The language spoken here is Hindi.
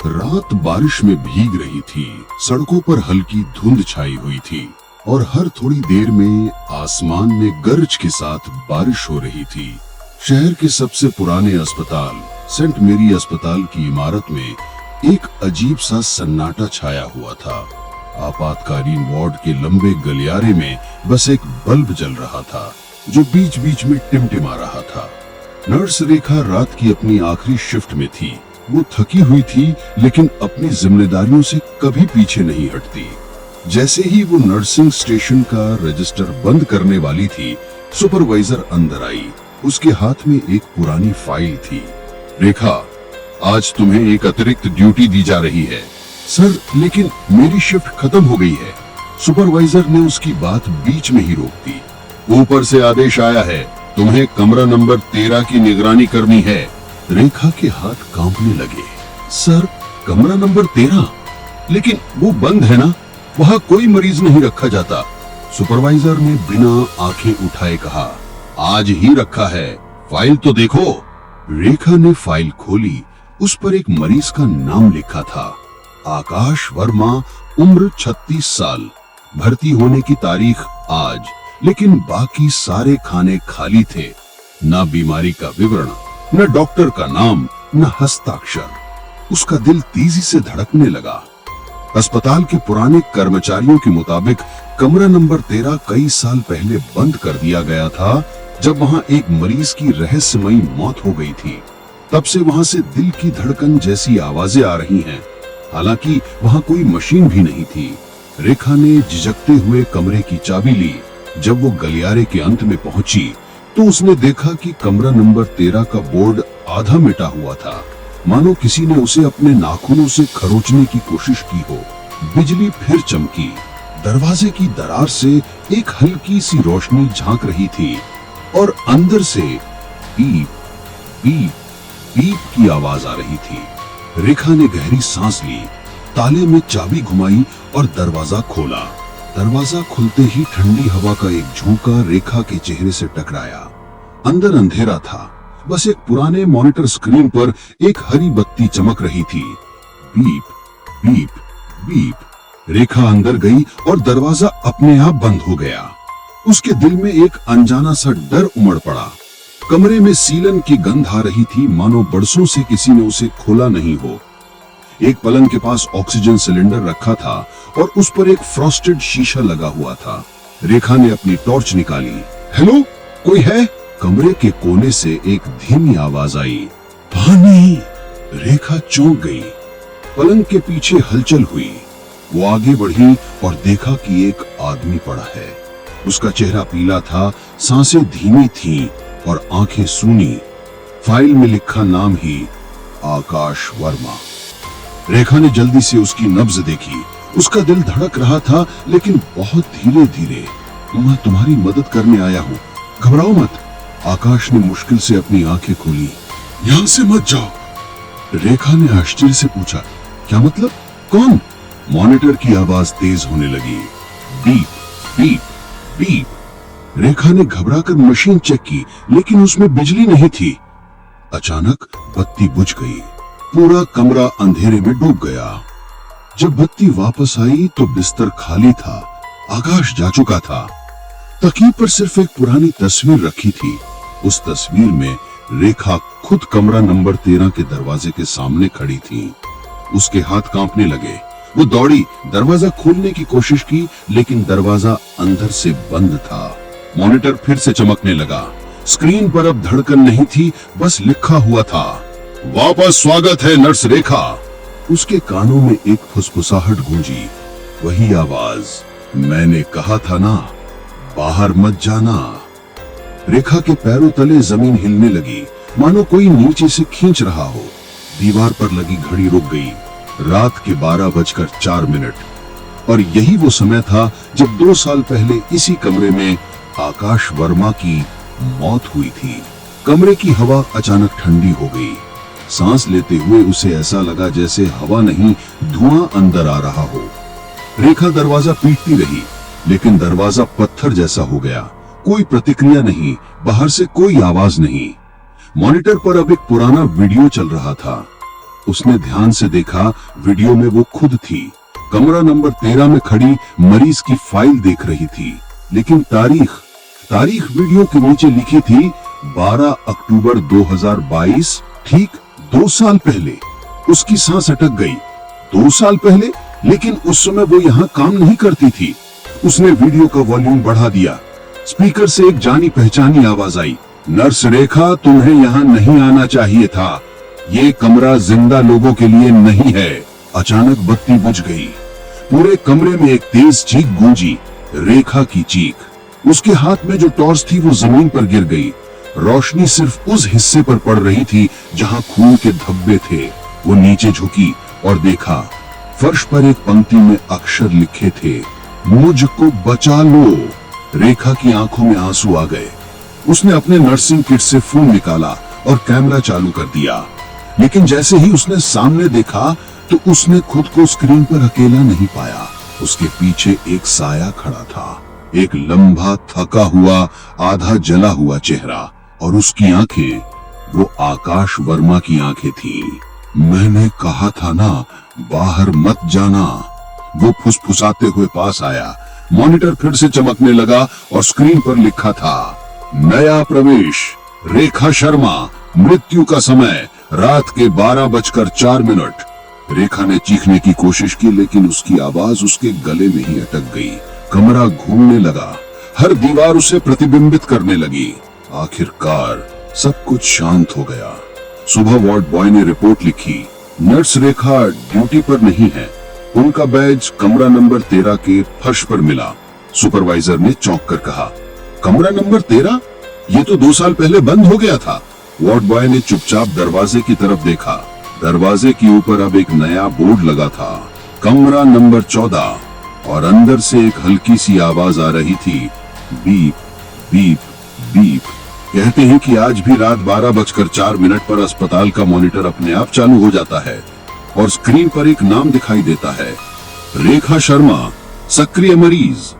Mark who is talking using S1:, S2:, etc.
S1: रात बारिश में भीग रही थी। सड़कों पर हल्की धुंध छाई हुई थी और हर थोड़ी देर में आसमान में गरज के साथ बारिश हो रही थी। शहर के सबसे पुराने अस्पताल सेंट मेरी अस्पताल की इमारत में एक अजीब सा सन्नाटा छाया हुआ था। आपातकालीन वार्ड के लंबे गलियारे में बस एक बल्ब जल रहा था जो बीच बीच में टिमटिमा रहा था। नर्स रेखा रात की अपनी आखिरी शिफ्ट में थी। वो थकी हुई थी लेकिन अपनी जिम्मेदारियों से कभी पीछे नहीं हटती। जैसे ही वो नर्सिंग स्टेशन का रजिस्टर बंद करने वाली थी, सुपरवाइजर अंदर आई। उसके हाथ में एक पुरानी फाइल थी। रेखा, आज तुम्हें एक अतिरिक्त ड्यूटी दी जा रही है। सर, लेकिन मेरी शिफ्ट खत्म हो गई है। सुपरवाइजर ने उसकी बात बीच में ही रोक दी। ऊपर से आदेश आया है, तुम्हें कमरा नंबर 13 की निगरानी करनी है। रेखा के हाथ कांपने लगे। सर, कमरा नंबर 13? लेकिन वो बंद है ना, वहाँ कोई मरीज नहीं रखा जाता। सुपरवाइजर ने बिना आंखें उठाए कहा, आज ही रखा है, फाइल तो देखो। रेखा ने फाइल खोली। उस पर एक मरीज का नाम लिखा था, आकाश वर्मा, उम्र 36 साल, भर्ती होने की तारीख आज। लेकिन बाकी सारे खाने खाली थे। न बीमारी का विवरण, न डॉक्टर का नाम, न हस्ताक्षर। उसका दिल तेजी से धड़कने लगा। अस्पताल के पुराने कर्मचारियों के मुताबिक कमरा नंबर 13 कई साल पहले बंद कर दिया गया था, जब वहां एक मरीज की रहस्यमयी मौत हो गई थी। तब से वहां से दिल की धड़कन जैसी आवाजें आ रही हैं। हालांकि वहां कोई मशीन भी नहीं थी। रेखा ने झिझकते हुए कमरे की चाबी ली। जब वो गलियारे के अंत में पहुंची तो उसने देखा कि कमरा नंबर 13 का बोर्ड आधा मिटा हुआ था, मानो किसी ने उसे अपने नाखूनों से खरोचने की कोशिश की हो। बिजली फिर चमकी। दरवाजे की दरार से एक हल्की सी रोशनी झांक रही थी और अंदर से पीप पीप पीप की आवाज आ रही थी। रेखा ने गहरी सांस ली, ताले में चाबी घुमाई और दरवाजा खोला। दरवाजा खुलते ही ठंडी हवा का एक झोंका रेखा के चेहरे से टकराया। अंदर अंधेरा था। बस एक पुराने मॉनिटर स्क्रीन पर एक हरी बत्ती चमक रही थी। Beep beep beep. रेखा अंदर गई और दरवाजा अपने आप बंद हो गया। उसके दिल में एक अनजाना सा डर उमड़ पड़ा। कमरे में सीलन की गंध आ रही थी, मानो बरसों से किसी ने उसे खोला नहीं हो। एक पलंग के पास ऑक्सीजन सिलेंडर रखा था और उस पर एक फ्रॉस्टेड शीशा लगा हुआ था। रेखा ने अपनी टॉर्च निकाली। हेलो, कोई है? कमरे के कोने से एक धीमी आवाज आई, पानी। रेखा चौंक गई। पलंग के पीछे हलचल हुई। वो आगे बढ़ी और देखा कि एक आदमी पड़ा है। उसका चेहरा पीला था, सांसें धीमी थीं और आंखें सूनी। फाइल में लिखा नाम ही आकाश वर्मा। रेखा ने जल्दी से उसकी नब्ज देखी। उसका दिल धड़क रहा था, लेकिन बहुत धीरे धीरे। मैं तुम्हारी मदद करने आया हूँ, घबराओ मत। आकाश ने मुश्किल से अपनी आंखें खोली। यहाँ से मत जाओ। रेखा ने आश्चर्य से पूछा, क्या मतलब? कौन? मॉनिटर की आवाज तेज होने लगी। Beep beep beep. रेखा ने घबराकर मशीन चेक की, लेकिन उसमें बिजली नहीं थी। अचानक बत्ती बुझ गई। पूरा कमरा अंधेरे में डूब गया। जब बत्ती वापस आई तो बिस्तर खाली था। आकाश जा चुका था। तकिए पर सिर्फ एक पुरानी तस्वीर रखी थी। उस तस्वीर में रेखा खुद कमरा नंबर 13 के दरवाजे के सामने खड़ी थी। उसके हाथ कांपने लगे। वो दौड़ी, दरवाजा खोलने की कोशिश की, लेकिन दरवाजा अंदर से बंद था। मॉनिटर फिर से चमकने लगा। स्क्रीन पर अब धड़कन नहीं थी, बस लिखा हुआ था, वापस स्वागत है नर्स रेखा। उसके कानों में एक फुसफुसाहट गूंजी। वही आवाज, मैंने कहा था ना, बाहर मत जाना। रेखा के पैरों तले जमीन हिलने लगी, मानो कोई नीचे से खींच रहा हो। दीवार पर लगी घड़ी रुक गई। रात के 12:04। और यही वो समय था जब 2 साल पहले इसी कमरे में आकाश वर्मा की मौत हुई थी। कमरे की हवा अचानक ठंडी हो गई। सांस लेते हुए उसे ऐसा लगा जैसे हवा नहीं, धुआं अंदर आ रहा हो। रेखा दरवाजा पीटती रही, लेकिन दरवाजा पत्थर जैसा हो गया। कोई प्रतिक्रिया नहीं, बाहर से कोई आवाज नहीं। मॉनिटर पर अब एक पुराना वीडियो चल रहा था। उसने ध्यान से देखा, वीडियो में वो खुद थी। कमरा नंबर 13 में खड़ी मरीज की फाइल देख रही थी, लेकिन तारीख वीडियो के नीचे लिखी थी 12 अक्टूबर 2022, ठीक 2 साल पहले। उसकी सांस अटक गई। 2 साल पहले? लेकिन उस समय वो यहाँ काम नहीं करती थी। उसने वीडियो का वॉल्यूम बढ़ा दिया। स्पीकर से एक जानी पहचानी आवाज आई, नर्स रेखा, तुम्हें यहाँ नहीं आना चाहिए था। ये कमरा जिंदा लोगों के लिए नहीं है। अचानक बत्ती बुझ गई। पूरे कमरे में एक तेज चीख गूंजी, रेखा की चीख। उसके हाथ में जो टॉर्च थी वो जमीन पर गिर गई। रोशनी सिर्फ उस हिस्से पर पड़ रही थी जहां खून के धब्बे थे। वो नीचे झुकी और देखा, फर्श पर एक पंक्ति में अक्षर लिखे थे, मुझको बचा लो। रेखा की आंखों में आंसू आ गए। उसने अपने नर्सिंग किट से फोन निकाला और कैमरा चालू कर दिया। लेकिन जैसे ही उसने सामने देखा तो उसने खुद को स्क्रीन पर अकेला नहीं पाया। उसके पीछे एक साया खड़ा था, एक लंबा थका हुआ आधा जला हुआ चेहरा, और उसकी आंखें वो आकाश वर्मा की आंखें थी। मैंने कहा था ना, बाहर मत जाना। वो फुसफुसाते हुए पास आया। मॉनिटर फिर से चमकने लगा और स्क्रीन पर लिखा था, नया प्रवेश, रेखा शर्मा, मृत्यु का समय रात के 12:04। रेखा ने चीखने की कोशिश की, लेकिन उसकी आवाज उसके गले में ही अटक गई। कमरा घूमने लगा, हर दीवार उसे प्रतिबिंबित करने लगी। आखिरकार सब कुछ शांत हो गया। सुबह वार्ड बॉय ने रिपोर्ट लिखी, नर्स रेखा ड्यूटी पर नहीं है। उनका बैज कमरा नंबर 13 के फर्श पर मिला। सुपरवाइजर ने चौंक कर कहा, कमरा नंबर 13? ये तो 2 साल पहले बंद हो गया था। वार्ड बॉय ने चुपचाप दरवाजे की तरफ देखा। दरवाजे के ऊपर अब एक नया बोर्ड लगा था, कमरा नंबर 14, और अंदर से एक हल्की सी आवाज आ रही थी, बीप बीप बीप। कहते हैं कि आज भी रात 12:04 पर अस्पताल का मॉनिटर अपने आप चालू हो जाता है और स्क्रीन पर एक नाम दिखाई देता है, रेखा शर्मा, सक्रिय मरीज।